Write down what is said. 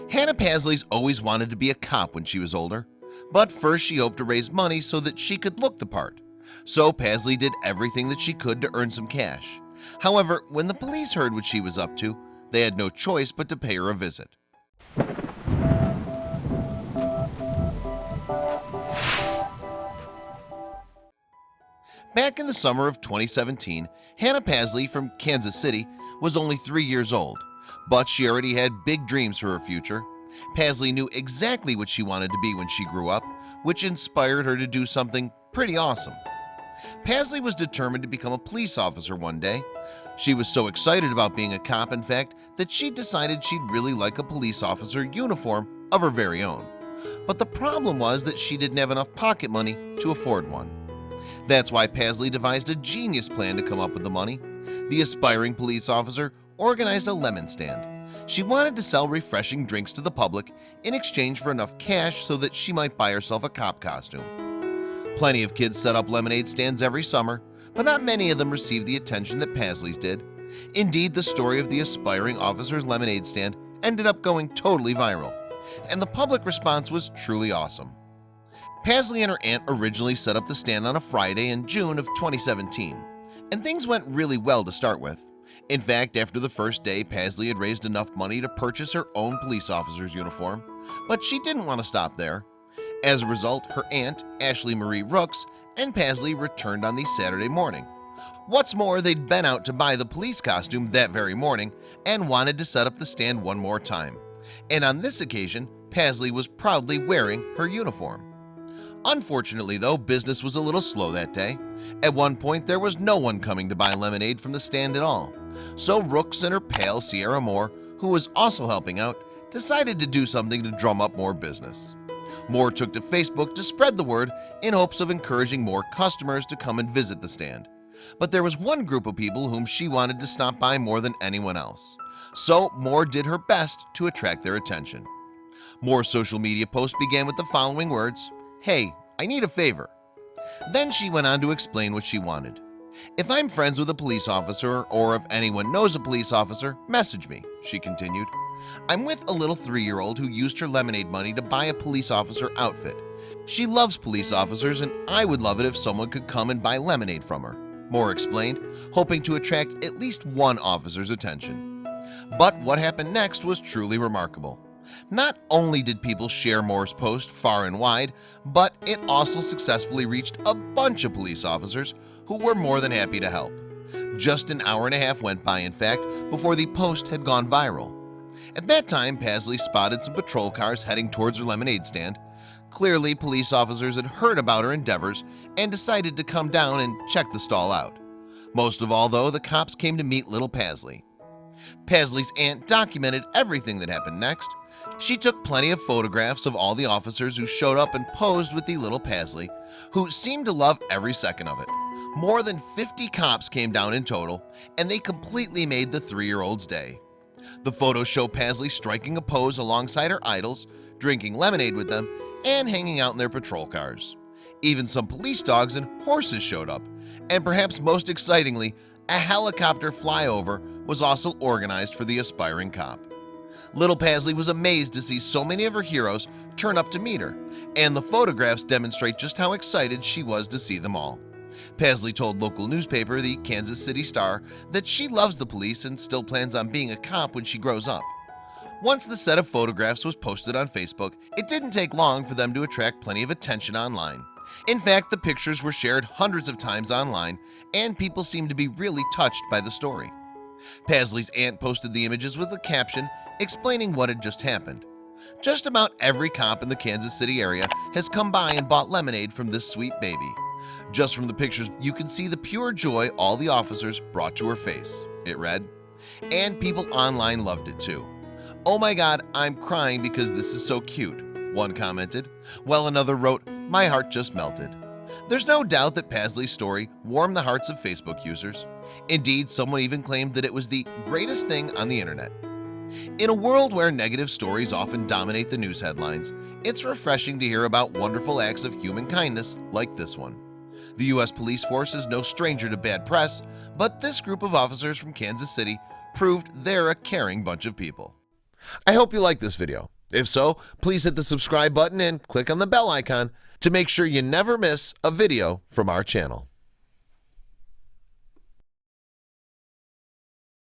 Hannah Pasley's always wanted to be a cop when she was older, but first she hoped to raise money so that she could look the part. So Pasley did everything that she could to earn some cash. However, when the police heard what she was up to, they had no choice but to pay her a visit. Back in the summer of 2017, Hannah Pasley from Kansas City was only 3 years old, but she already had big dreams for her future. Pasley knew exactly what she wanted to be when she grew up, which inspired her to do something pretty awesome. Pasley was determined to become a police officer one day. She was so excited about being a cop, in fact, that she decided she'd really like a police officer uniform of her very own. But the problem was that she didn't have enough pocket money to afford one. That's why Pasley devised a genius plan to come up with the money. The aspiring police officer organized a lemon stand. She wanted to sell refreshing drinks to the public in exchange for enough cash so that she might buy herself a cop costume. Plenty of kids set up lemonade stands every summer, but not many of them received the attention that Pasley's did. Indeed, the story of the aspiring officer's lemonade stand ended up going totally viral, and the public response was truly awesome. Pasley and her aunt originally set up the stand on a Friday in June of 2017, and things went really well to start with. In fact, after the first day, Pasley had raised enough money to purchase her own police officer's uniform, but she didn't want to stop there. As a result, her aunt, Ashley Marie Rooks, and Pasley returned on the Saturday morning. What's more, they'd been out to buy the police costume that very morning and wanted to set up the stand one more time. And on this occasion, Pasley was proudly wearing her uniform. Unfortunately, though, business was a little slow that day. At one point, there was no one coming to buy lemonade from the stand at all. So Rooks and her pal Sierra Moore, who was also helping out, decided to do something to drum up more business. Moore took to Facebook to spread the word in hopes of encouraging more customers to come and visit the stand. But there was one group of people whom she wanted to stop by more than anyone else. So Moore did her best to attract their attention. Moore's social media post began with the following words: "Hey, I need a favor." Then she went on to explain what she wanted. "If I'm friends with a police officer, or if anyone knows a police officer, message me," she continued. "I'm with a little 3-year-old who used her lemonade money to buy a police officer outfit. She loves police officers, and I would love it if someone could come and buy lemonade from her," Moore explained, hoping to attract at least one officer's attention. But what happened next was truly remarkable. Not only did people share Moore's post far and wide, but it also successfully reached a bunch of police officers who were more than happy to help. Just an hour and a half went by, in fact, before the post had gone viral. At that time, Pasley spotted some patrol cars heading towards her lemonade stand. Clearly, police officers had heard about her endeavors and decided to come down and check the stall out. Most of all, though, the cops came to meet little Pasley. Pasley's aunt documented everything that happened next. She took plenty of photographs of all the officers who showed up and posed with the little Pasley, who seemed to love every second of it. More than 50 cops came down in total, and they completely made the 3-year-old's day. The photos show Pasley striking a pose alongside her idols, drinking lemonade with them, and hanging out in their patrol cars. Even some police dogs and horses showed up, and perhaps most excitingly, a helicopter flyover was also organized for the aspiring cop. Little Pasley was amazed to see so many of her heroes turn up to meet her, and the photographs demonstrate just how excited she was to see them all. Pasley told local newspaper, the Kansas City Star, that she loves the police and still plans on being a cop when she grows up. Once the set of photographs was posted on Facebook, it didn't take long for them to attract plenty of attention online. In fact, the pictures were shared hundreds of times online, and people seemed to be really touched by the story. Pasley's aunt posted the images with a caption explaining what had just happened. Just about every cop in the Kansas City area has come by and bought lemonade from this sweet baby. Just from the pictures, you can see the pure joy all the officers brought to her face, it read. And people online loved it too. "Oh my God, I'm crying because this is so cute," one commented, while another wrote, "My heart just melted." There's no doubt that Pasley's story warmed the hearts of Facebook users. Indeed, someone even claimed that it was the greatest thing on the internet. In a world where negative stories often dominate the news headlines, it's refreshing to hear about wonderful acts of human kindness like this one. The U.S. police force is no stranger to bad press, but this group of officers from Kansas City proved they're a caring bunch of people. I hope you liked this video. If so, please hit the subscribe button and click on the bell icon to make sure you never miss a video from our channel.